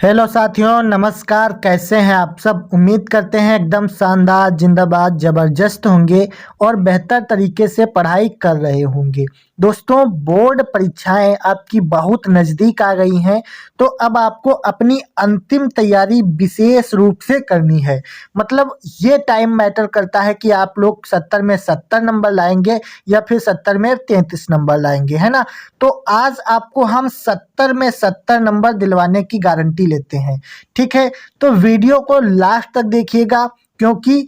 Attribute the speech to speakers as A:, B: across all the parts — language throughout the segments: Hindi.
A: हेलो साथियों, नमस्कार। कैसे हैं आप सब? उम्मीद करते हैं एकदम शानदार, जिंदाबाद, ज़बरदस्त होंगे और बेहतर तरीके से पढ़ाई कर रहे होंगे। दोस्तों, बोर्ड परीक्षाएं आपकी बहुत नज़दीक आ गई हैं, तो अब आपको अपनी अंतिम तैयारी विशेष रूप से करनी है। मतलब ये टाइम मैटर करता है कि आप लोग 70 में 70 नंबर लाएंगे या फिर 70 में 33 नंबर लाएंगे, है ना। तो आज आपको हम 70 में 70 नंबर दिलवाने की गारंटी लेते हैं। ठीक है, तो वीडियो को लास्ट तक देखिएगा, क्योंकि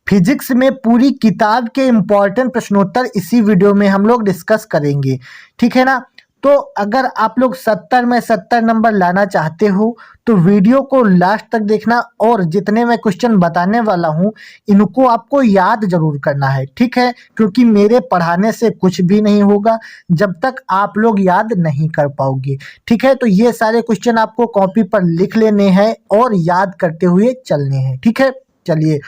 A: फिजिक्स में पूरी किताब के इम्पोर्टेंट प्रश्नोत्तर इसी वीडियो में हम लोग डिस्कस करेंगे। ठीक है ना। तो अगर आप लोग 70 में 70 नंबर लाना चाहते हो तो वीडियो को लास्ट तक देखना, और जितने मैं क्वेश्चन बताने वाला हूँ इनको आपको याद जरूर करना है। ठीक है, क्योंकि मेरे पढ़ाने से कुछ भी नहीं होगा जब तक आप लोग याद नहीं कर पाओगे। ठीक है, तो ये सारे क्वेश्चन आपको कॉपी पर लिख लेने हैं और याद करते हुए चलने हैं। ठीक है, चलिए,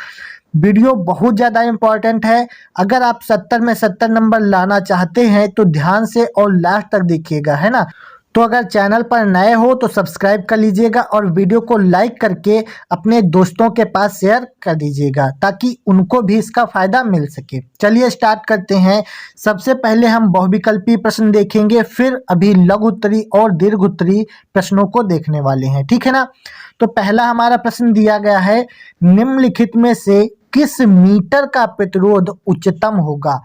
A: वीडियो बहुत ज़्यादा इम्पोर्टेंट है। अगर आप 70 में 70 नंबर लाना चाहते हैं तो ध्यान से और लास्ट तक देखिएगा, है ना। तो अगर चैनल पर नए हो तो सब्सक्राइब कर लीजिएगा और वीडियो को लाइक करके अपने दोस्तों के पास शेयर कर दीजिएगा, ताकि उनको भी इसका फ़ायदा मिल सके। चलिए स्टार्ट करते हैं। सबसे पहले हम बहुविकल्पी प्रश्न देखेंगे, फिर अभी लघु उत्तरी और दीर्घ उत्तरी प्रश्नों को देखने वाले हैं। ठीक है ना। तो पहला हमारा प्रश्न दिया गया है, निम्नलिखित में से किस मीटर का प्रतिरोध उच्चतम होगा।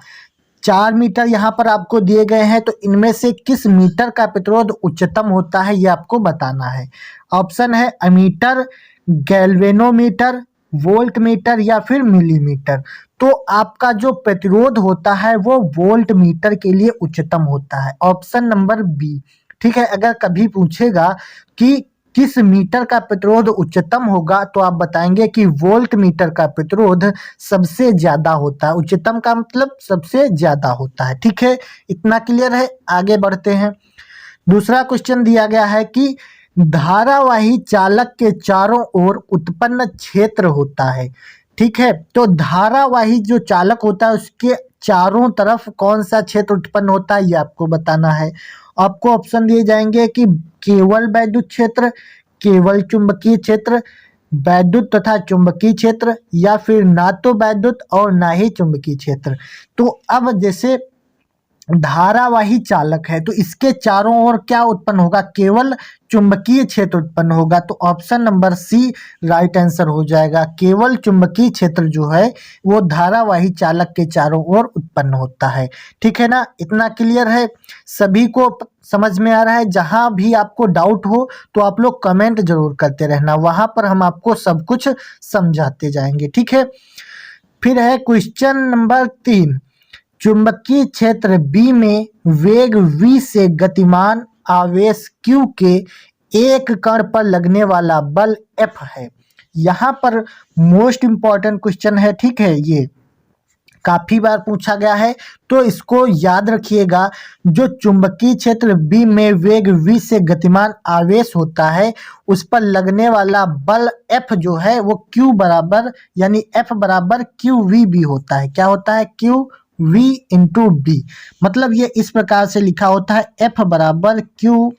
A: 4 मीटर यहाँ पर आपको दिए गए हैं, तो इनमें से किस मीटर का प्रतिरोध उच्चतम होता है ये आपको बताना है। ऑप्शन है अमीटर, गैल्वेनोमीटर, वोल्ट मीटर या फिर मिलीमीटर। तो आपका जो प्रतिरोध होता है वो वोल्ट मीटर के लिए उच्चतम होता है, ऑप्शन नंबर बी। ठीक है, अगर कभी पूछेगा कि किस मीटर का प्रतिरोध उच्चतम होगा तो आप बताएंगे कि वोल्ट मीटर का प्रतिरोध सबसे ज्यादा होता है। उच्चतम का मतलब सबसे ज्यादा होता है। ठीक है, इतना क्लियर है। आगे बढ़ते हैं। दूसरा क्वेश्चन दिया गया है कि धारावाही चालक के चारों ओर उत्पन्न क्षेत्र होता है। ठीक है, तो धारावाही जो चालक होता है उसके चारों तरफ कौन सा क्षेत्र उत्पन्न होता है ये आपको बताना है। आपको ऑप्शन दिए जाएंगे कि केवल वैद्युत क्षेत्र, केवल चुंबकीय क्षेत्र, वैद्युत तथा चुंबकीय क्षेत्र, या फिर ना तो वैद्युत और ना ही चुंबकीय क्षेत्र। तो अब जैसे धारावाही चालक है तो इसके चारों ओर क्या उत्पन्न होगा, केवल चुंबकीय क्षेत्र उत्पन्न होगा। तो option number C right answer हो जाएगा। केवल चुंबकीय क्षेत्र जो है वो धारावाही चालक के चारों ओर उत्पन्न होता है। ठीक है ना, इतना क्लियर है, सभी को समझ में आ रहा है। जहां भी आपको डाउट हो तो आप लोग कमेंट जरूर करते रहना, वहां पर हम आपको सब कुछ समझाते जाएंगे। ठीक है, फिर है क्वेश्चन नंबर 3। चुंबकीय क्षेत्र बी में वेग v से गतिमान आवेश q के एक कण पर लगने वाला बल F है। यहाँ पर मोस्ट इंपॉर्टेंट क्वेश्चन है। ठीक है, ये काफी बार पूछा गया है, तो इसको याद रखिएगा। जो चुंबकीय क्षेत्र बी में वेग v से गतिमान आवेश होता है उस पर लगने वाला बल F जो है वो Q बराबर यानी F बराबर QV भी होता है। क्या होता है? QV into B. मतलब ये इस प्रकार से लिखा होता है, F बराबर Q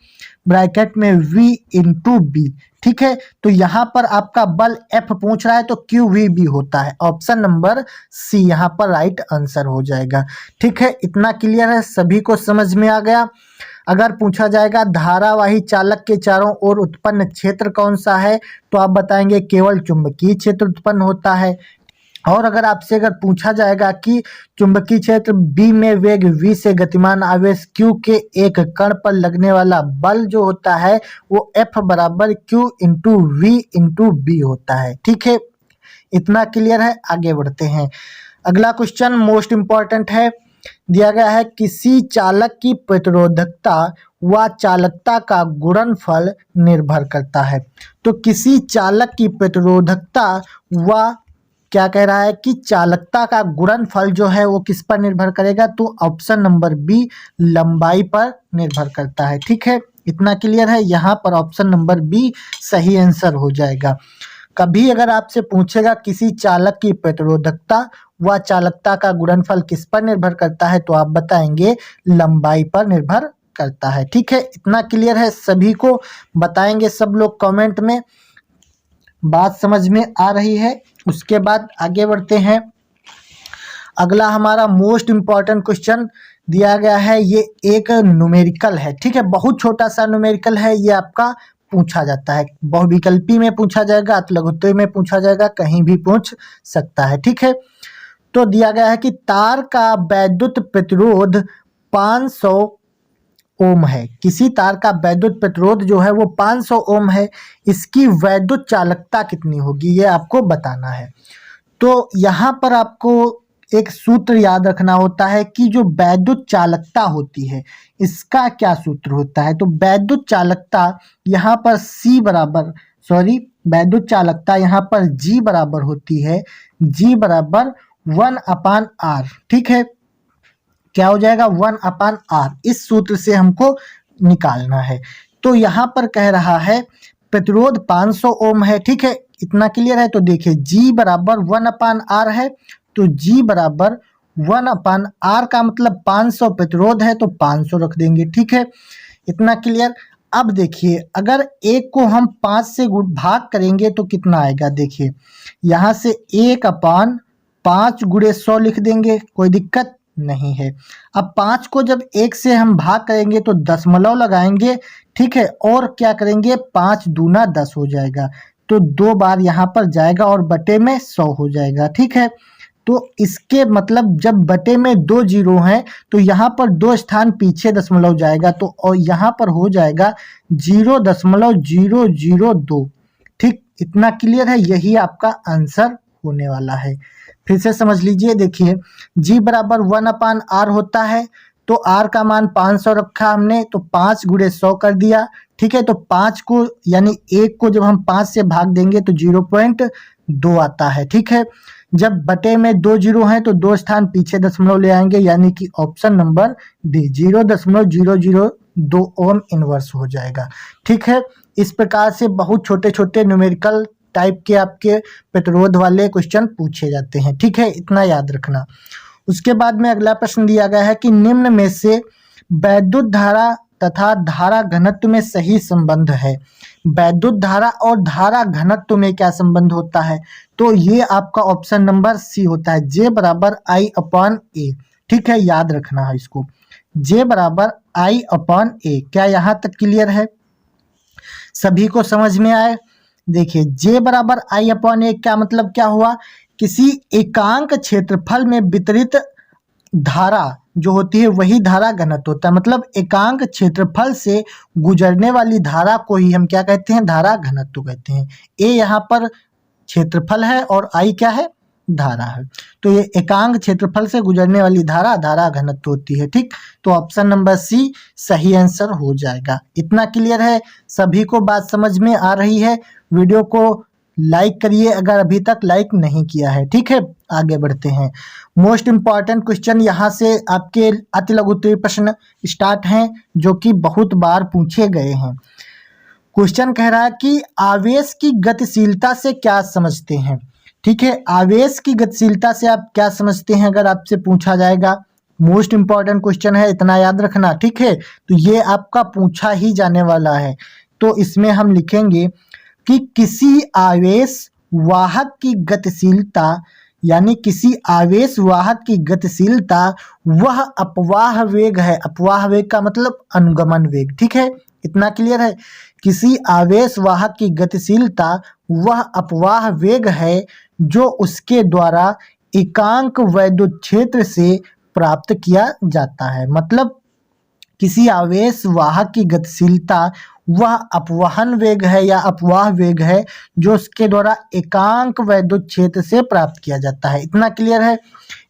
A: ब्रैकेट में V इंटू बी। ठीक है, तो यहाँ पर आपका बल F पूछ रहा है तो QV भी होता है। ऑप्शन नंबर सी यहाँ पर राइट आंसर हो जाएगा। ठीक है, इतना क्लियर है, सभी को समझ में आ गया। अगर पूछा जाएगा धारावाही चालक के चारों ओर उत्पन्न क्षेत्र कौन सा है तो आप बताएंगे केवल चुंबकीय क्षेत्र उत्पन्न होता है। और अगर पूछा जाएगा कि चुंबकीय क्षेत्र बी में वेग v से गतिमान आवेश q के एक कण पर लगने वाला बल जो होता है वो F बराबर Q into V into B होता है। ठीक है, इतना क्लियर है। आगे बढ़ते हैं। अगला क्वेश्चन मोस्ट इंपॉर्टेंट है। दिया गया है, किसी चालक की प्रतिरोधकता व चालकता का गुणनफल निर्भर करता है। तो किसी चालक की प्रतिरोधकता व क्या कह रहा है कि चालकता का गुणनफल जो है वो किस पर निर्भर करेगा, तो ऑप्शन नंबर बी लंबाई पर निर्भर करता है। ठीक है, इतना क्लियर है। यहाँ पर ऑप्शन नंबर बी सही आंसर हो जाएगा। कभी अगर आपसे पूछेगा किसी चालक की प्रतिरोधकता व चालकता का गुणनफल किस पर निर्भर करता है तो आप बताएंगे लंबाई पर निर्भर करता है। ठीक है, इतना क्लियर है, सभी को बताएंगे सब लोग कमेंट में। बात समझ में आ रही है? उसके बाद आगे बढ़ते हैं। अगला हमारा मोस्ट इम्पॉर्टेंट क्वेश्चन दिया गया है, ये एक न्यूमेरिकल है। ठीक है, बहुत छोटा सा न्यूमेरिकल है, ये आपका पूछा जाता है, बहुविकल्पी में पूछा जाएगा, अतिलघुत्तरी में पूछा जाएगा, कहीं भी पूछ सकता है। ठीक है, तो दिया गया है कि तार का वैद्युत प्रतिरोध 500 ओम है। किसी तार का वैद्युत प्रतिरोध जो है वो 500 ओम है, इसकी वैद्युत चालकता कितनी होगी ये आपको बताना है। तो यहाँ पर आपको एक सूत्र याद रखना होता है कि जो वैद्युत चालकता होती है इसका क्या सूत्र होता है। तो वैद्युत चालकता यहाँ पर वैद्युत चालकता यहाँ पर G बराबर होती है, G बराबर 1/R। ठीक है, क्या हो जाएगा 1/R, इस सूत्र से हमको निकालना है। तो यहाँ पर कह रहा है प्रतिरोध 500 ओम है। ठीक है, इतना क्लियर है? तो देखिए G बराबर 1/R है, तो G बराबर 1/R का मतलब 500 प्रतिरोध है तो 500 रख देंगे। ठीक है, इतना क्लियर। अब देखिए अगर एक को हम 5 से भाग करेंगे तो कितना आएगा, देखिए यहाँ से 1/5 × 100 लिख देंगे, कोई दिक्कत नहीं है। अब 5 को जब 1 से हम भाग करेंगे तो दशमलव लगाएंगे। ठीक है, और क्या करेंगे 5 दूना 10 हो जाएगा, तो 2 बार यहाँ पर जाएगा और बटे में 100 हो जाएगा। ठीक है, तो इसके मतलब जब बटे में 2 जीरो हैं तो यहाँ पर 2 स्थान पीछे दशमलव जाएगा, तो और यहाँ पर हो जाएगा 0.002। ठीक, इतना क्लियर है? यही आपका आंसर होने वाला है। फिर से समझ लीजिए, देखिए G बराबर 1/R होता है, तो R का मान 500 रखा हमने, तो 5 × 100 कर दिया। ठीक है, तो 5 को यानी 1 को जब हम 5 से भाग देंगे तो 0.2 आता है। ठीक है, जब बटे में 2 जीरो हैं तो 2 स्थान पीछे दशमलव ले आएंगे, यानी कि option number D 0.002 ohm inverse हो जाएगा। ठीक है, इस प्रकार से बहुत छोटे छोटे न्यूमेरिकल टाइप के आपके प्रतिरोध वाले क्वेश्चन पूछे जाते हैं। ठीक है, इतना याद रखना। उसके बाद में अगला प्रश्न दिया गया है कि निम्न में से वैद्युत धारा तथा धारा घनत्व में सही संबंध है। वैद्युत धारा और धारा घनत्व में क्या संबंध होता है, तो ये आपका ऑप्शन नंबर सी होता है, J बराबर I/A। ठीक है, याद रखना है इसको, J बराबर I/A। क्या यहाँ तक क्लियर है? सभी को समझ में आए? देखिए J बराबर I/A क्या मतलब क्या हुआ, किसी एकांक क्षेत्रफल में वितरित धारा जो होती है वही धारा घनत्व होता है। मतलब एकांक क्षेत्रफल से गुजरने वाली धारा को ही हम क्या कहते हैं, धारा घनत्व कहते हैं। ए यहाँ पर क्षेत्रफल है और I क्या है, धारा है, तो ये एकांक क्षेत्रफल से गुजरने वाली धारा धारा घनत्व होती है। ठीक, तो ऑप्शन नंबर सी सही आंसर हो जाएगा। इतना क्लियर है? सभी को बात समझ में आ रही है? वीडियो को लाइक करिए अगर अभी तक लाइक नहीं किया है। ठीक है, आगे बढ़ते हैं। मोस्ट इम्पॉर्टेंट क्वेश्चन यहाँ से आपके अतिलघुत्तरीय प्रश्न स्टार्ट हैं जो कि बहुत बार पूछे गए हैं। क्वेश्चन कह रहा है कि आवेश की गतिशीलता से क्या समझते हैं। ठीक है, आवेश की गतिशीलता से आप क्या समझते हैं अगर आपसे पूछा जाएगा। मोस्ट इम्पॉर्टेंट क्वेश्चन है, इतना याद रखना। ठीक है, तो ये आपका पूछा ही जाने वाला है। तो इसमें हम लिखेंगे कि किसी आवेश वाहक की गतिशीलता, यानी किसी आवेश वाहक की गतिशीलता वह अपवाह वेग है। अपवाह वेग का मतलब अनुगमन वेग। ठीक है, इतना क्लियर है? किसी आवेश वाहक की गतिशीलता वह अपवाह वेग है जो उसके द्वारा एकांक वैद्युत क्षेत्र से प्राप्त किया जाता है। मतलब किसी आवेश वाहक की गतिशीलता वह अपवहन वेग है या अपवाह वेग है जो उसके द्वारा एकांक वैद्युत क्षेत्र से प्राप्त किया जाता है। इतना क्लियर है?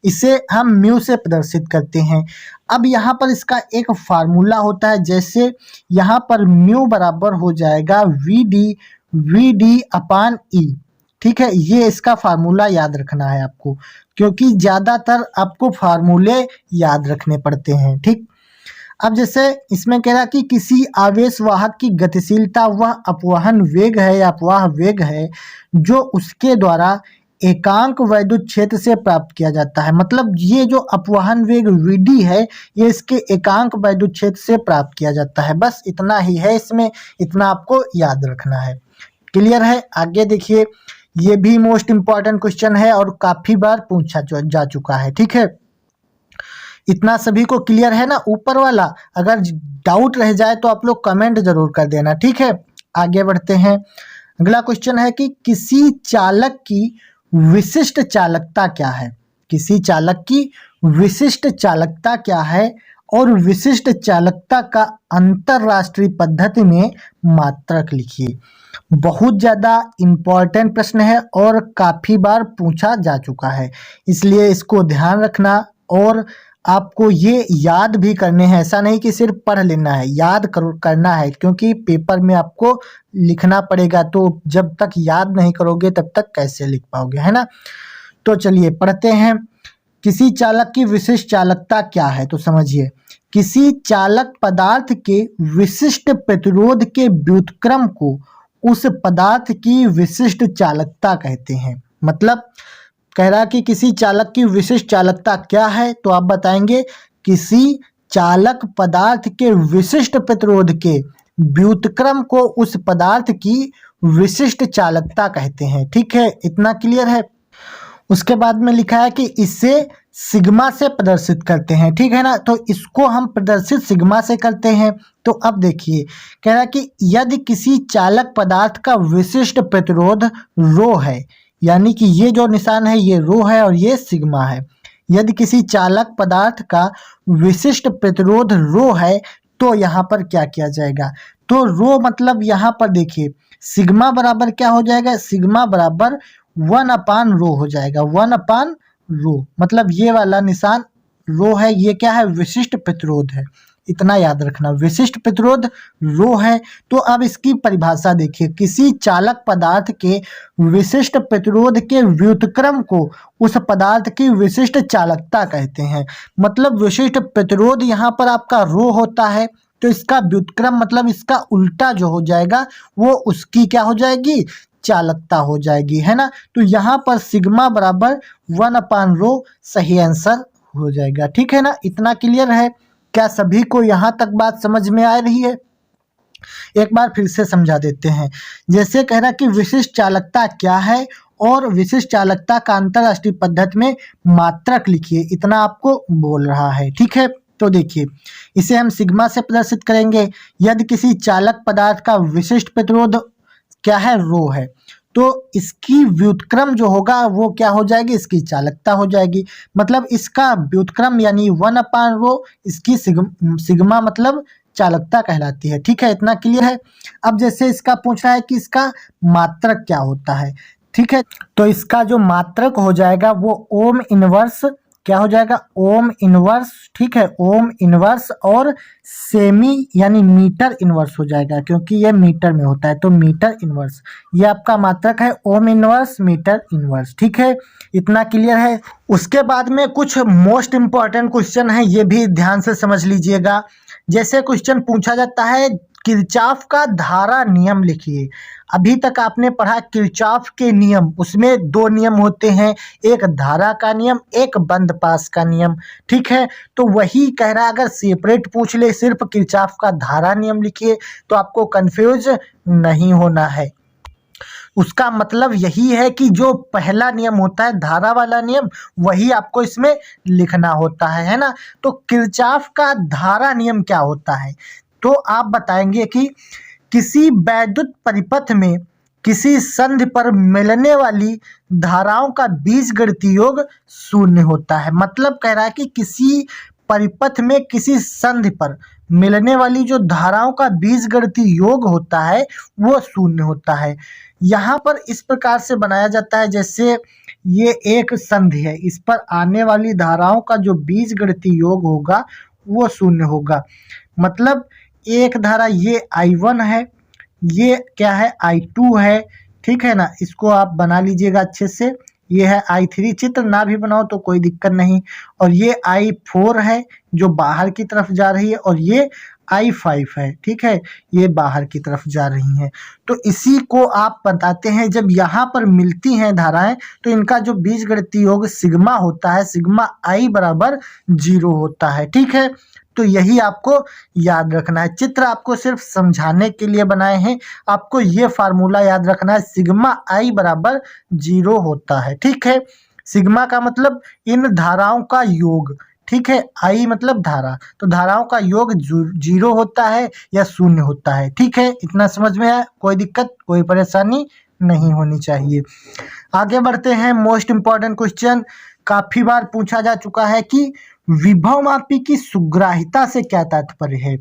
A: इसे हम म्यू से प्रदर्शित करते हैं। अब यहाँ पर इसका एक फार्मूला होता है, जैसे यहाँ पर म्यू बराबर हो जाएगा VD/E। ठीक है, ये इसका फार्मूला याद रखना है आपको, क्योंकि ज़्यादातर आपको फार्मूले याद रखने पड़ते हैं। ठीक, अब जैसे इसमें कह रहा कि किसी आवेश वाहक की गतिशीलता वह अपवहन वेग है या अपवाह वेग है जो उसके द्वारा एकांक वैद्युत क्षेत्र से प्राप्त किया जाता है। मतलब ये जो अपवहन वेग Vd है ये इसके एकांक वैद्युत क्षेत्र से प्राप्त किया जाता है। बस इतना ही है, इसमें इतना आपको याद रखना है। क्लियर है? आगे देखिए, ये भी मोस्ट इंपॉर्टेंट क्वेश्चन है और काफी बार पूछा जा चुका है। ठीक है, इतना सभी को क्लियर है ना ऊपर वाला? अगर डाउट रह जाए तो आप लोग कमेंट जरूर कर देना। ठीक है, आगे बढ़ते हैं। अगला क्वेश्चन है कि किसी चालक की विशिष्ट चालकता क्या है? किसी चालक की विशिष्ट चालकता क्या है और विशिष्ट चालकता का अंतरराष्ट्रीय पद्धति में मात्रक लिखिए। बहुत ज़्यादा इम्पॉर्टेंट प्रश्न है और काफ़ी बार पूछा जा चुका है, इसलिए इसको ध्यान रखना और आपको ये याद भी करने हैं। ऐसा नहीं कि सिर्फ पढ़ लेना है, याद करना है, क्योंकि पेपर में आपको लिखना पड़ेगा। तो जब तक याद नहीं करोगे तब तक कैसे लिख पाओगे, है ना? तो चलिए पढ़ते हैं। किसी चालक की विशिष्ट चालकता क्या है? तो समझिए, किसी चालक पदार्थ के विशिष्ट प्रतिरोध के व्युत्क्रम को उस पदार्थ की विशिष्ट चालकता कहते हैं। मतलब कह रहा कि किसी चालक की विशिष्ट चालकता क्या है, तो आप बताएंगे किसी चालक पदार्थ के विशिष्ट प्रतिरोध के व्युत्क्रम को उस पदार्थ की विशिष्ट चालकता कहते हैं। ठीक है, इतना क्लियर है? उसके बाद में लिखा है कि इसे सिग्मा से प्रदर्शित करते हैं। ठीक है ना? तो इसको हम प्रदर्शित सिग्मा से करते हैं। तो अब देखिए, कह रहा कि यदि किसी चालक पदार्थ का विशिष्ट प्रतिरोध रो है, यानी कि ये जो निशान है ये रो है और ये सिग्मा है। यदि किसी चालक पदार्थ का विशिष्ट प्रतिरोध रो है तो यहाँ पर क्या किया जाएगा? तो रो मतलब यहाँ पर देखिए सिग्मा बराबर क्या हो जाएगा? सिग्मा बराबर 1/रो हो जाएगा। 1/रो मतलब ये वाला निशान रो है, ये क्या है? विशिष्ट प्रतिरोध है। इतना याद रखना, विशिष्ट प्रतिरोध रो है। तो अब इसकी परिभाषा देखिए, किसी चालक पदार्थ के विशिष्ट प्रतिरोध के व्युत्क्रम को उस पदार्थ की विशिष्ट चालकता कहते हैं। मतलब विशिष्ट प्रतिरोध यहाँ पर आपका रो होता है, तो इसका व्युत्क्रम मतलब इसका उल्टा जो हो जाएगा वो उसकी क्या हो जाएगी? चालकता हो जाएगी, है ना? तो यहाँ पर सिग्मा बराबर 1/रो सही आंसर हो जाएगा। ठीक है ना? इतना क्लियर है? क्या सभी को यहाँ तक बात समझ में आ रही है? एक बार फिर से समझा देते हैं। जैसे कह रहा कि विशिष्ट चालकता क्या है और विशिष्ट चालकता का अंतरराष्ट्रीय पद्धति में मात्रक लिखिए, इतना आपको बोल रहा है। ठीक है, तो देखिए इसे हम सिग्मा से प्रदर्शित करेंगे। यदि किसी चालक पदार्थ का विशिष्ट प्रतिरोध क्या है? रो है, तो इसकी व्युत्क्रम जो होगा वो क्या हो जाएगी? इसकी चालकता हो जाएगी। मतलब इसका व्युत्क्रम यानी 1/रो इसकी सिग्मा मतलब चालकता कहलाती है। ठीक है, इतना क्लियर है? अब जैसे इसका पूछ रहा है कि इसका मात्रक क्या होता है। ठीक है, तो इसका जो मात्रक हो जाएगा वो ओम इनवर्स क्या हो जाएगा? Ohm inverse. ठीक है, ओम इनवर्स और सेमी यानी मीटर इनवर्स हो जाएगा, क्योंकि ये मीटर में होता है, तो मीटर इनवर्स ये आपका मात्रक है, ओम इनवर्स मीटर इनवर्स। ठीक है, इतना क्लियर है? उसके बाद में कुछ मोस्ट इंपॉर्टेंट क्वेश्चन है, ये भी ध्यान से समझ लीजिएगा। जैसे क्वेश्चन पूछा जाता है किरचॉफ का धारा नियम लिखिए। अभी तक आपने पढ़ा किरचॉफ के नियम, उसमें 2 नियम होते हैं, एक धारा का नियम, एक बंद पास का नियम। ठीक है, तो वही कह रहा है अगर सेपरेट पूछ ले सिर्फ किरचॉफ का धारा नियम लिखिए तो आपको कंफ्यूज नहीं होना है। उसका मतलब यही है कि जो पहला नियम होता है धारा वाला नियम, वही आपको इसमें लिखना होता है ना? तो किरचॉफ का धारा नियम क्या होता है? तो आप बताएंगे कि किसी वैद्युत परिपथ में किसी संधि पर मिलने वाली धाराओं का बीजगणितीय योग 0 होता है। मतलब कह रहा है कि किसी परिपथ में किसी संधि पर मिलने वाली जो धाराओं का बीजगणितीय योग होता है वो 0 होता है। यहाँ पर इस प्रकार से बनाया जाता है, जैसे ये एक संधि है, इस पर आने वाली धाराओं का जो बीजगणितीय योग होगा वो 0 होगा। मतलब एक धारा ये I1 है, ये क्या है? I2 है। ठीक है ना? इसको आप बना लीजिएगा अच्छे से। ये है I3, चित्र ना भी बनाओ तो कोई दिक्कत नहीं। और ये I4 है जो बाहर की तरफ जा रही है, और ये I5 है, ठीक है, ये बाहर की तरफ जा रही हैं। तो इसी को आप बताते हैं, जब यहाँ पर मिलती हैं धाराएं तो इनका जो बीजगणितीय योग सिग्मा होता है, सिग्मा I बराबर 0 होता है, ठीक है। तो यही आपको याद रखना है। चित्र आपको सिर्फ समझाने के लिए बनाए हैं, आपको ये फार्मूला याद रखना है, सिग्मा I बराबर 0 होता है, ठीक है। सिग्मा का मतलब इन धाराओं का योग, ठीक है, I मतलब धारा, तो धाराओं का योग 0 होता है या 0 होता है, ठीक है। इतना समझ में आया, कोई दिक्कत कोई परेशानी नहीं होनी चाहिए। आगे बढ़ते हैं। मोस्ट इम्पॉर्टेंट क्वेश्चन काफी बार पूछा जा चुका है कि विभवमापी की सुग्राहिता से क्या तात्पर्य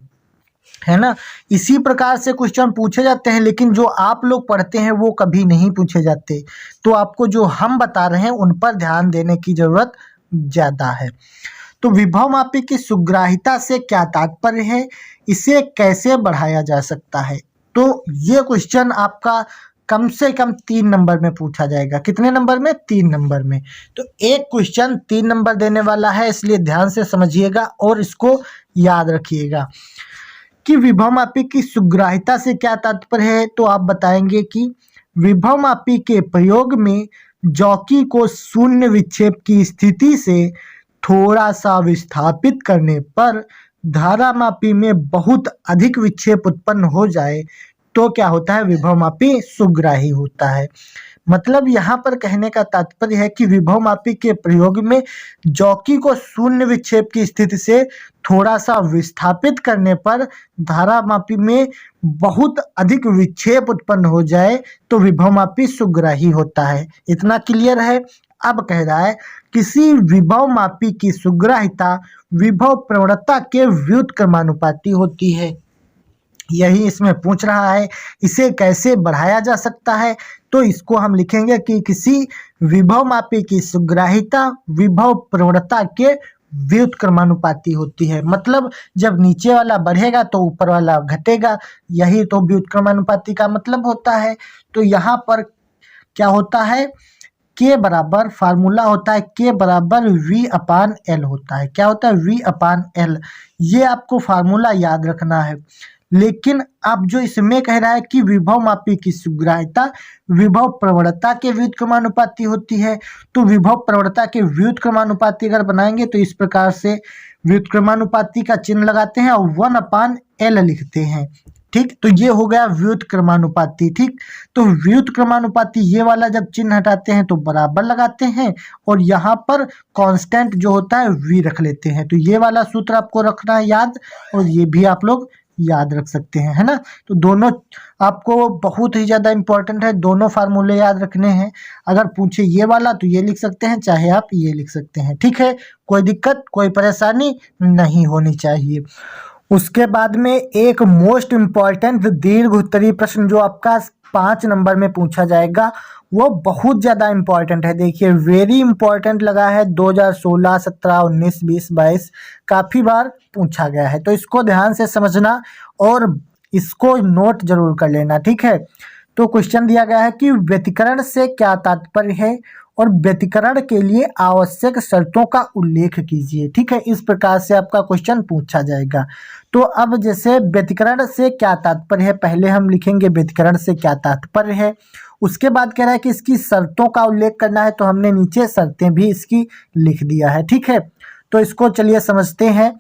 A: है ना। इसी प्रकार से क्वेश्चन पूछे जाते हैं, लेकिन जो आप लोग पढ़ते हैं वो कभी नहीं पूछे जाते। तो आपको जो हम बता रहे हैं उन पर ध्यान देने की जरूरत ज्यादा है। तो विभवमापी की सुग्राहिता से क्या तात्पर्य है, इसे कैसे बढ़ाया जा सकता है। तो ये क्वेश्चन आपका कम से कम 3 नंबर में पूछा जाएगा। कितने नंबर में? 3 नंबर में। तो एक क्वेश्चन 3 नंबर देने वाला है, इसलिए ध्यान से समझिएगा और इसको याद रखिएगा कि विभवमापी की सुग्राहिता से क्या तात्पर्य है। तो आप बताएंगे कि विभवमापी के प्रयोग में जॉकी को शून्य विक्षेप की स्थिति से थोड़ा सा विस्थापित करने पर धारामापी में बहुत अधिक विक्षेप उत्पन्न हो जाए तो क्या होता है, विभवमापी सुग्राही होता है। मतलब यहाँ पर कहने का तात्पर्य है कि विभवमापी के प्रयोग में जॉकी को शून्य विक्षेप की स्थिति से थोड़ा सा विस्थापित करने पर धारामापी में बहुत अधिक विक्षेप उत्पन्न हो जाए तो विभवमापी सुग्राही होता है। इतना क्लियर है। अब कह रहा है किसी विभवमापी की सुग्राहिता विभव प्रवणता के व्युत्क्रमानुपाती होती है। यही इसमें पूछ रहा है, इसे कैसे बढ़ाया जा सकता है। तो इसको हम लिखेंगे कि किसी विभवमापी की सुग्राहिता विभव प्रवणता के व्युत्क्रमानुपाती होती है। मतलब जब नीचे वाला बढ़ेगा तो ऊपर वाला घटेगा, यही तो व्युत्क्रमानुपाती का मतलब होता है। तो यहाँ पर क्या होता है, के बराबर फार्मूला होता है, के बराबर V/L होता है। क्या होता है? V/L। ये आपको फार्मूला याद रखना है। लेकिन अब जो इसमें कह रहा है कि विभवमापी की सुग्राहिता विभव प्रवणता के व्युत्क्रमानुपाती होती है, तो विभव प्रवणता के व्युत्क्रमानुपाती अगर बनाएंगे तो इस प्रकार से व्युत्क्रमानुपाती का चिन्ह लगाते हैं और 1/L लिखते हैं, ठीक। तो ये हो गया व्युत्क्रमानुपाती, ठीक। तो व्युत्क्रमानुपाती ये वाला जब चिन्ह हटाते हैं तो बराबर लगाते हैं और यहाँ पर कांस्टेंट जो होता है V रख लेते हैं। तो ये वाला सूत्र आपको रखना है याद, और ये भी आप लोग याद रख सकते हैं, है ना। तो दोनों आपको बहुत ही ज़्यादा इंपॉर्टेंट है, दोनों फार्मूले याद रखने हैं। अगर पूछे ये वाला तो ये लिख सकते हैं, चाहे आप ये लिख सकते हैं, ठीक है। कोई दिक्कत कोई परेशानी नहीं होनी चाहिए। उसके बाद में एक मोस्ट इम्पॉर्टेंट दीर्घ उत्तरीय प्रश्न जो आपका 5 नंबर में पूछा जाएगा, वो बहुत ज़्यादा इम्पॉर्टेंट है। देखिए वेरी इम्पॉर्टेंट लगा है, 2016, 17, 19, 20, 22 काफ़ी बार पूछा गया है। तो इसको ध्यान से समझना और इसको नोट जरूर कर लेना, ठीक है। तो क्वेश्चन दिया गया है कि व्यतिकरण से क्या तात्पर्य है और व्यतिकरण के लिए आवश्यक शर्तों का उल्लेख कीजिए, ठीक है। इस प्रकार से आपका क्वेश्चन पूछा जाएगा। तो अब जैसे व्यतिकरण से क्या तात्पर्य है, पहले हम लिखेंगे व्यतिकरण से क्या तात्पर्य है। उसके बाद कह रहा है कि इसकी शर्तों का उल्लेख करना है, तो हमने नीचे शर्तें भी इसकी लिख दिया है, ठीक है। तो इसको चलिए समझते हैं।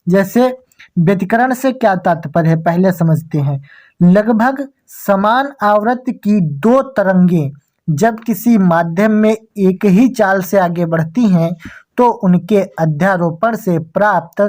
A: जैसे व्यतिकरण से क्या तात्पर्य है पहले समझते हैं। लगभग समान आवृत्ति की 2 तरंगें जब किसी माध्यम में एक ही चाल से आगे बढ़ती हैं तो उनके अध्यारोपण से प्राप्त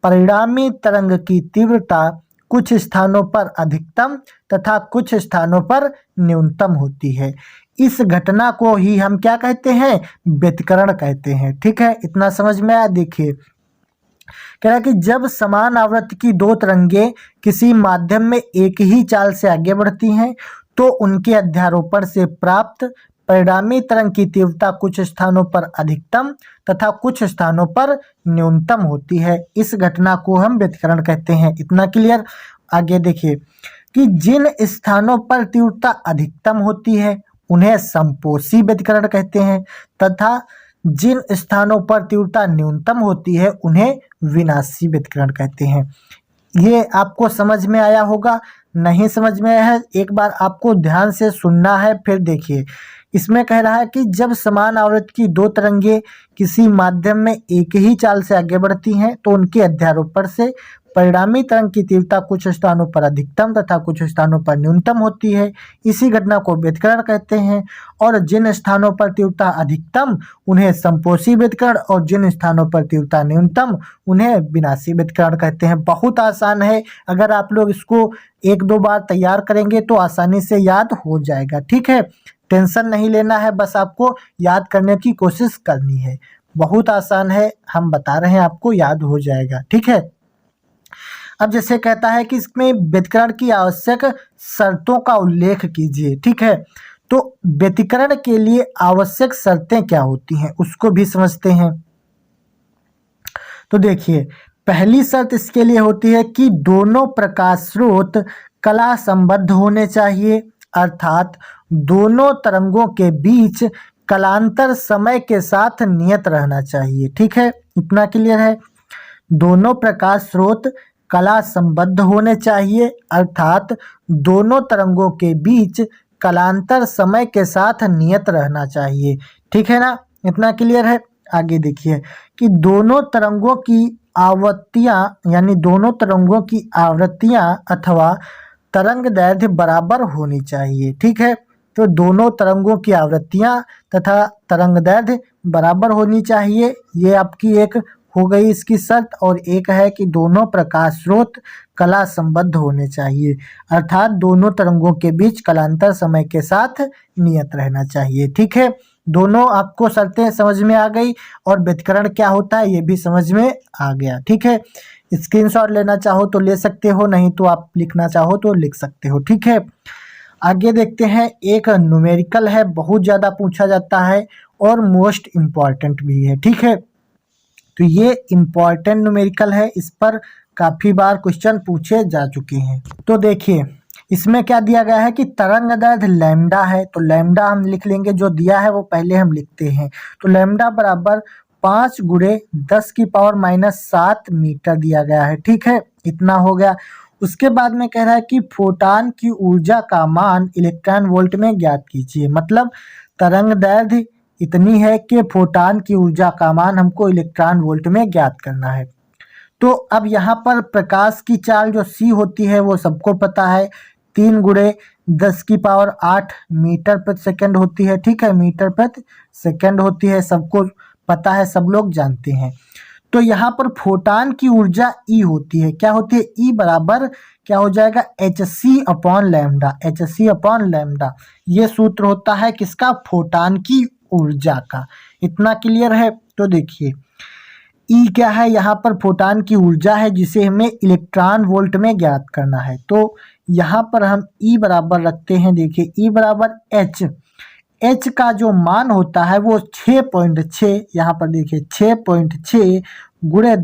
A: परिणामी तरंग की तीव्रता कुछ स्थानों पर अधिकतम तथा कुछ स्थानों पर न्यूनतम होती है। इस घटना को ही हम क्या कहते हैं, व्यतिकरण कहते हैं, ठीक है। इतना समझ में आया। देखिए कह रहा है कि जब समान आवृत्ति की 2 तरंगें किसी माध्यम में एक ही चाल से आगे बढ़ती हैं तो उनके अध्यारोपण से प्राप्त परिणामी तरंग की तीव्रता कुछ स्थानों पर अधिकतम तथा कुछ स्थानों पर न्यूनतम होती है। इस घटना को हम व्यतिकरण कहते हैं। इतना क्लियर। आगे देखिए कि जिन स्थानों पर तीव्रता अधिकतम होती है उन्हें समपोषी व्यतिकरण कहते हैं तथा जिन स्थानों पर तीव्रता न्यूनतम होती है उन्हें विनाशी व्यतिकरण कहते हैं। ये आपको समझ में आया होगा। नहीं समझ में आया है, एक बार आपको ध्यान से सुनना है। फिर देखिए, इसमें कह रहा है कि जब समान आवृत्ति की दो तरंगे किसी माध्यम में एक ही चाल से आगे बढ़ती हैं तो उनके अध्यारोपण से परिणामी तरंग की तीव्रता कुछ स्थानों पर अधिकतम तथा कुछ स्थानों पर न्यूनतम होती है। इसी घटना को व्यतिकरण कहते हैं। और जिन स्थानों पर तीव्रता अधिकतम उन्हें समपोषी व्यतिकरण और जिन स्थानों पर तीव्रता न्यूनतम उन्हें विनाशी व्यतिकरण कहते हैं। बहुत आसान है, अगर आप लोग इसको एक दो बार तैयार करेंगे तो आसानी से याद हो जाएगा। ठीक है, टेंशन नहीं लेना है, बस आपको याद करने की कोशिश करनी है। बहुत आसान है, हम बता रहे हैं आपको, याद हो जाएगा। ठीक है, अब जैसे कहता है कि इसमें व्यतिकरण की आवश्यक शर्तों का उल्लेख कीजिए। ठीक है, तो व्यतिकरण के लिए आवश्यक शर्तें क्या होती हैं उसको भी समझते हैं। तो देखिए, पहली शर्त इसके लिए होती है कि दोनों प्रकाश स्रोत कला संबद्ध होने चाहिए, अर्थात दोनों तरंगों के बीच कलांतर समय के साथ नियत रहना चाहिए। ठीक है, इतना क्लियर है। दोनों प्रकाश स्रोत कला संबद्ध होने चाहिए, अर्थात दोनों तरंगों के बीच कलांतर समय के साथ नियत रहना चाहिए। ठीक है ना, इतना क्लियर है। आगे देखिए कि दोनों तरंगों की आवृत्तियां, यानी दोनों तरंगों की आवृत्तियां अथवा तरंग दैर्घ्य बराबर होनी चाहिए। ठीक है, तो दोनों तरंगों की आवृत्तियां तथा तरंग दैर्घ्य बराबर होनी चाहिए, ये आपकी एक हो गई इसकी शर्त। और एक है कि दोनों प्रकाश स्रोत कला संबद्ध होने चाहिए, अर्थात दोनों तरंगों के बीच कलांतर समय के साथ नियत रहना चाहिए। ठीक है, दोनों आपको शर्तें समझ में आ गई और व्यतिकरण क्या होता है ये भी समझ में आ गया। ठीक है, स्क्रीनशॉट लेना चाहो तो ले सकते हो, नहीं तो आप लिखना चाहो तो लिख सकते हो। ठीक है, आगे देखते हैं। एक न्यूमेरिकल है, बहुत ज़्यादा पूछा जाता है और मोस्ट इम्पॉर्टेंट भी है। ठीक है, तो ये इम्पॉर्टेंट न्यूमेरिकल है, इस पर काफ़ी बार क्वेश्चन पूछे जा चुके हैं। तो देखिए, इसमें क्या दिया गया है कि तरंग दैर्घ्य लैम्डा है, तो लैम्डा हम लिख लेंगे, जो दिया है वो पहले हम लिखते हैं। तो लैम्डा बराबर 5 × 10⁻⁷ मीटर दिया गया है। ठीक है, इतना हो गया। उसके बाद में कह रहा है कि फोटान की ऊर्जा का मान इलेक्ट्रॉन वोल्ट में ज्ञात कीजिए। मतलब तरंग दैर्घ्य इतनी है कि फोटान की ऊर्जा का मान हमको इलेक्ट्रॉन वोल्ट में ज्ञात करना है। तो अब यहाँ पर प्रकाश की चाल जो c होती है वो सबको पता है, 3 × 10⁸ मीटर प्रति सेकंड होती है। ठीक है, मीटर प्रति सेकंड होती है, सबको पता है, सब लोग जानते हैं। तो यहाँ पर फोटान की ऊर्जा E होती है, क्या होती है, E बराबर क्या हो जाएगा, hc/λ। hc/λ ये सूत्र होता है किसका, फोटान की ऊर्जा का। इतना क्लियर है। तो देखिए, E क्या है, यहाँ पर फोटान की ऊर्जा है जिसे हमें इलेक्ट्रॉन वोल्ट में ज्ञात करना है। तो यहाँ पर हम E बराबर रखते हैं। देखिए, E बराबर H का जो मान होता है वो 6.6, यहाँ पर देखिए 6.6 ×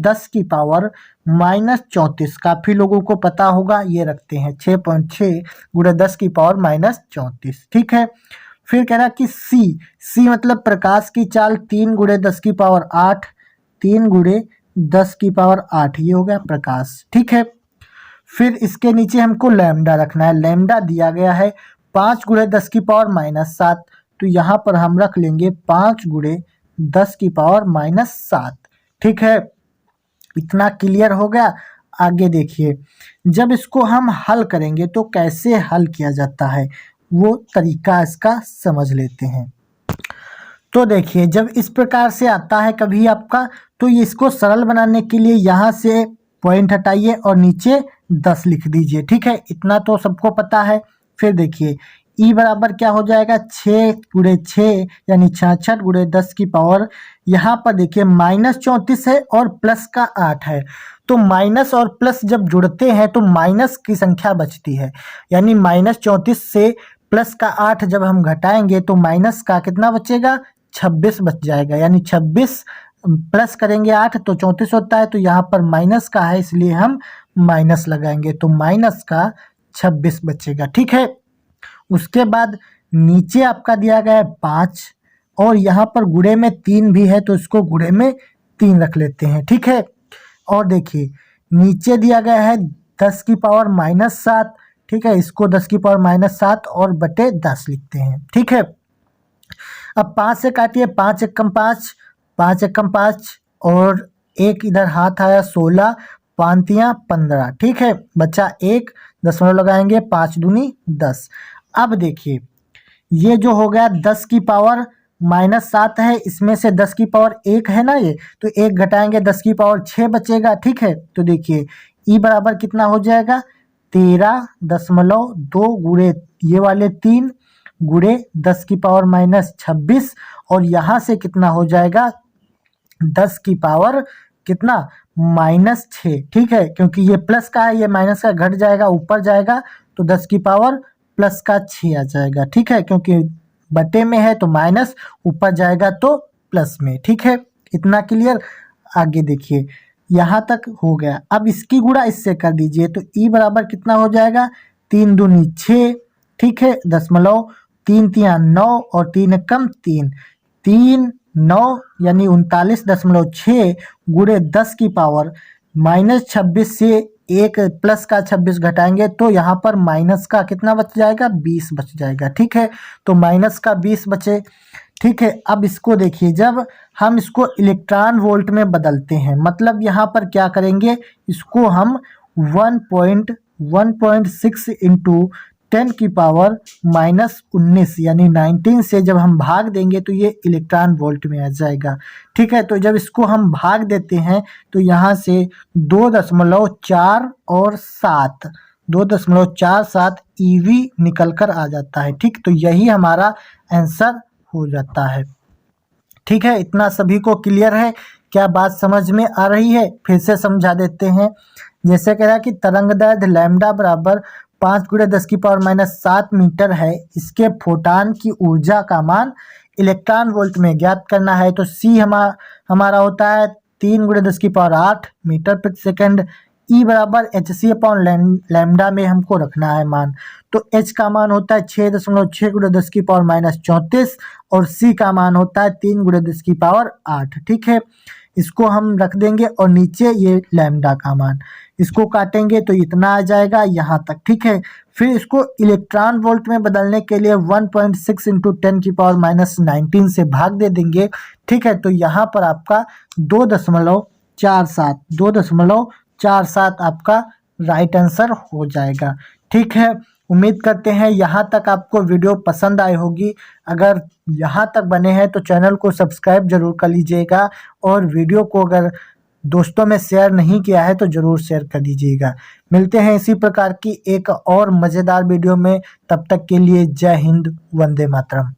A: 10⁻⁻34, काफ़ी लोगों को पता होगा, ये रखते हैं 6.6 × 10⁻⁻34। ठीक है, फिर कह रहा कि C मतलब प्रकाश की चाल 3 × 10⁸, 3 × 10⁸, ये हो गया प्रकाश। ठीक है, फिर इसके नीचे हमको लैम्डा रखना है। लैम्डा दिया गया है 5 × 10⁻⁷, तो यहाँ पर हम रख लेंगे 5 × 10⁻⁷। ठीक है, इतना क्लियर हो गया। आगे देखिए, जब इसको हम हल करेंगे तो कैसे हल किया जाता है वो तरीका इसका समझ लेते हैं। तो देखिए, जब इस प्रकार से आता है कभी आपका, तो इसको सरल बनाने के लिए यहाँ से पॉइंट हटाइए और नीचे 10 लिख दीजिए। ठीक है, इतना तो सबको पता है। फिर देखिए, E बराबर क्या हो जाएगा, 6 × 6 यानी 66 × 10⁻, यहाँ पर देखिए -34 है और प्लस का 8 है। तो माइनस और प्लस जब जुड़ते हैं तो माइनस की संख्या बचती है, यानी -34 से प्लस का 8 जब हम घटाएंगे तो माइनस का कितना बचेगा, 26 बच जाएगा। यानी 26 प्लस करेंगे 8 तो 34 होता है। तो यहाँ पर माइनस का है इसलिए हम माइनस लगाएंगे, तो माइनस का 26 बचेगा। ठीक है, उसके बाद नीचे आपका दिया गया है 5 और यहाँ पर गुणे में 3 भी है, तो इसको गुणे में 3 रख लेते हैं। ठीक है, और देखिए नीचे दिया गया है 10 की पावर -7, ठीक है, इसको 10 की पावर -7 और बटे 10 लिखते हैं, ठीक है। अब 5 से काटिए, 5 एकम 5, 5 एकम 5 और एक इधर हाथ आया 16, 5 तियां 15, ठीक है, बचा 1, दशमलव लगाएंगे, 5 दूनी 10। अब देखिए ये जो हो गया 10 की पावर -7 है, इसमें से 10 की पावर 1 है ना ये, तो 1 घटाएंगे 10 की पावर 6 बचेगा, ठीक है। तो देखिए ई बराबर कितना हो जाएगा, 13.2 गुणे ये वाले 3 गुणे 10 की पावर -26 और यहाँ से कितना हो जाएगा 10 की पावर कितना -6, ठीक है, क्योंकि ये प्लस का है, ये माइनस का घट जाएगा, ऊपर जाएगा तो 10 की पावर प्लस का 6 आ जाएगा, ठीक है, क्योंकि बटे में है तो माइनस, ऊपर जाएगा तो प्लस में, ठीक है। इतना क्लियर। आगे देखिए यहाँ तक हो गया। अब इसकी गुणा इससे कर दीजिए तो ई बराबर कितना हो जाएगा, 3 दूनी 6, ठीक है, दशमलव 3 तियां 9 और 3 एकम 3, 3 9 यानी 39.6 गुणे 10 की पावर -26 से एक प्लस का 26 घटाएंगे तो यहाँ पर माइनस का कितना बच जाएगा, 20 बच जाएगा, ठीक है। तो माइनस का 20 बचे, ठीक है। अब इसको देखिए, जब हम इसको इलेक्ट्रॉन वोल्ट में बदलते हैं, मतलब यहाँ पर क्या करेंगे, इसको हम 1.6 इंटू 10 की पावर -19 यानी 19 से जब हम भाग देंगे तो ये इलेक्ट्रॉन वोल्ट में आ जाएगा, ठीक है। तो जब इसको हम भाग देते हैं तो यहाँ से 2.4 और 7 2.47 ईवी निकल कर आ जाता है, ठीक। तो यही हमारा आंसर हो जाता है, ठीक है। इतना सभी को क्लियर है? क्या बात समझ में आ रही है? फिर से समझा देते हैं। जैसे कह रहा है कि तरंगदैर्घ्य लैम्डा बराबर 5 गुणे 10 की पावर -7 मीटर है, इसके फोटान की ऊर्जा का मान इलेक्ट्रॉन वोल्ट में ज्ञात करना है। तो सी हमारा होता है 3 गुणे 10 की पावर 8 मीटर प्रति सेकंड। ई बराबर HC अपॉन लैम्डा में हमको रखना है मान, तो एच का मान होता है 6.6 गुणे 10 की पावर -34 और सी का मान होता है 3 गुणे 10 की पावर 8, ठीक है। इसको हम रख देंगे और नीचे ये लैम्डा का मान, इसको काटेंगे तो इतना आ जाएगा यहाँ तक, ठीक है। फिर इसको इलेक्ट्रॉन वोल्ट में बदलने के लिए 1.6 इंटू 10 की पावर -19 से भाग दे देंगे, ठीक है। तो यहाँ पर आपका 2.47 आपका राइट आंसर हो जाएगा, ठीक है। उम्मीद करते हैं यहाँ तक आपको वीडियो पसंद आई होगी। अगर यहाँ तक बने हैं तो चैनल को सब्सक्राइब जरूर कर लीजिएगा और वीडियो को अगर दोस्तों में शेयर नहीं किया है तो ज़रूर शेयर कर दीजिएगा। मिलते हैं इसी प्रकार की एक और मज़ेदार वीडियो में, तब तक के लिए जय हिंद, वंदे मातरम।